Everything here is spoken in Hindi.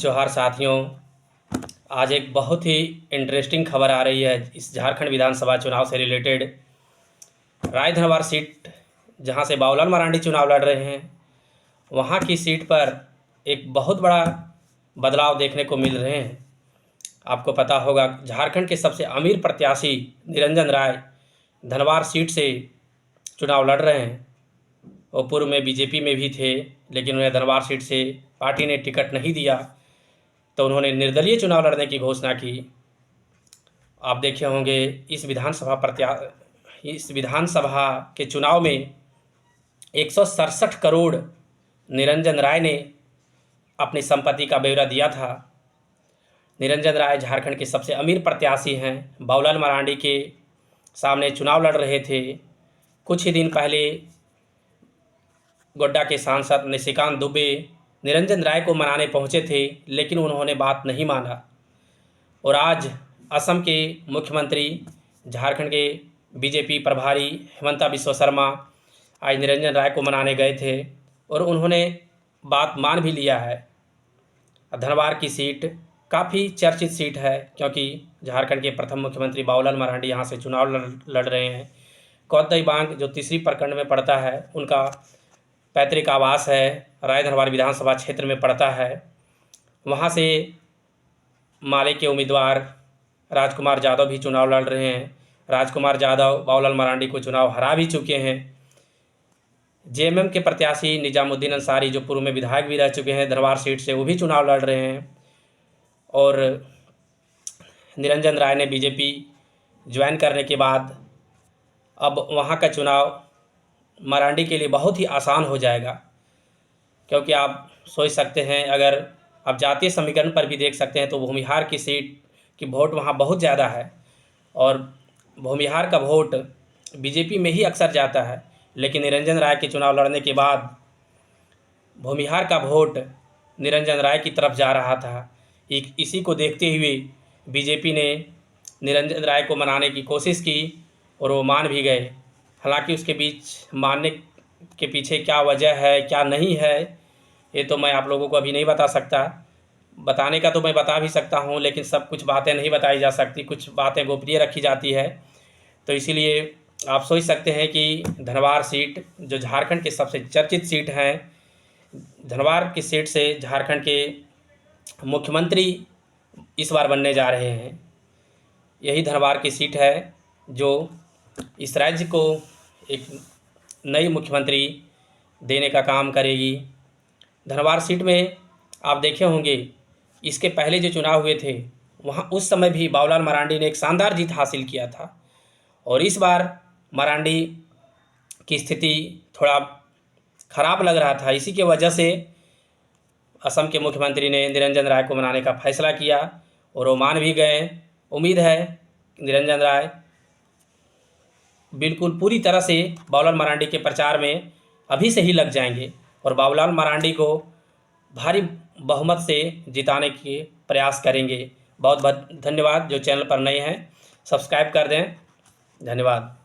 जोहार साथियों। आज एक बहुत ही इंटरेस्टिंग खबर आ रही है इस झारखंड विधानसभा चुनाव से रिलेटेड। राय धनवार सीट जहां से बाबूलाल मरांडी चुनाव लड़ रहे हैं, वहां की सीट पर एक बहुत बड़ा बदलाव देखने को मिल रहे हैं। आपको पता होगा, झारखंड के सबसे अमीर प्रत्याशी निरंजन राय धनवार सीट से चुनाव लड़ रहे हैं। वो पूर्व में बीजेपी में भी थे, लेकिन उन्हें धनवार सीट से पार्टी ने टिकट नहीं दिया, तो उन्होंने निर्दलीय चुनाव लड़ने की घोषणा की। आप देखे होंगे इस विधानसभा के चुनाव में 167 करोड़ निरंजन राय ने अपनी संपत्ति का ब्यौरा दिया था। निरंजन राय झारखंड के सबसे अमीर प्रत्याशी हैं। बाबूलाल मरांडी के सामने चुनाव लड़ रहे थे। कुछ ही दिन पहले गोड्डा के सांसद निशिकांत दुबे निरंजन राय को मनाने पहुंचे थे, लेकिन उन्होंने बात नहीं माना। और आज असम के मुख्यमंत्री, झारखंड के बीजेपी प्रभारी हिमंता बिस्वा शर्मा आज निरंजन राय को मनाने गए थे और उन्होंने बात मान भी लिया है। धनवार की सीट काफ़ी चर्चित सीट है, क्योंकि झारखंड के प्रथम मुख्यमंत्री बाबूलाल मरांडी यहाँ से चुनाव लड़ रहे हैं। कौतईबांग जो तीसरी प्रखंड में पड़ता है, उनका पैतृक आवास है, राय धनवार विधानसभा क्षेत्र में पड़ता है। वहाँ से माले के उम्मीदवार राजकुमार यादव भी चुनाव लड़ रहे हैं। राजकुमार यादव बाबूलाल मरांडी को चुनाव हरा भी चुके हैं। जेएमएम के प्रत्याशी निजामुद्दीन अंसारी, जो पूर्व में विधायक भी रह चुके हैं धनवार सीट से, वो भी चुनाव लड़ रहे हैं। और निरंजन राय ने बीजेपी ज्वाइन करने के बाद अब वहाँ का चुनाव मरांडी के लिए बहुत ही आसान हो जाएगा, क्योंकि आप सोच सकते हैं, अगर आप जातीय समीकरण पर भी देख सकते हैं तो भूमिहार की सीट की वोट वहाँ बहुत ज़्यादा है और भूमिहार का वोट बीजेपी में ही अक्सर जाता है। लेकिन निरंजन राय के चुनाव लड़ने के बाद भूमिहार का वोट निरंजन राय की तरफ जा रहा था। इसी को देखते हुए बीजेपी ने निरंजन राय को मनाने की कोशिश की और वो मान भी गए। हालांकि उसके बीच मानने के पीछे क्या वजह है, क्या नहीं है, ये तो मैं आप लोगों को अभी नहीं बता सकता। बताने का तो मैं बता भी सकता हूँ, लेकिन सब कुछ बातें नहीं बताई जा सकती, कुछ बातें गोपनीय रखी जाती है। तो इसीलिए आप सोच सकते हैं कि धनवार सीट, जो झारखंड के सबसे चर्चित सीट है, धनवार की सीट से झारखंड के मुख्यमंत्री इस बार बनने जा रहे हैं। यही धनवार की सीट है जो इस राज्य को एक नई मुख्यमंत्री देने का काम करेगी। धनवार सीट में आप देखे होंगे, इसके पहले जो चुनाव हुए थे वहाँ उस समय भी बाबूलाल मरांडी ने एक शानदार जीत हासिल किया था। और इस बार मरांडी की स्थिति थोड़ा खराब लग रहा था। इसी की वजह से असम के मुख्यमंत्री ने निरंजन राय को मनाने का फैसला किया और वो मान भी गए। उम्मीद है निरंजन राय बिल्कुल पूरी तरह से बाबूलाल मरांडी के प्रचार में अभी से ही लग जाएंगे और बाबूलाल मरांडी को भारी बहुमत से जिताने के प्रयास करेंगे। बहुत बहुत धन्यवाद। जो चैनल पर नए हैं सब्सक्राइब कर दें। धन्यवाद।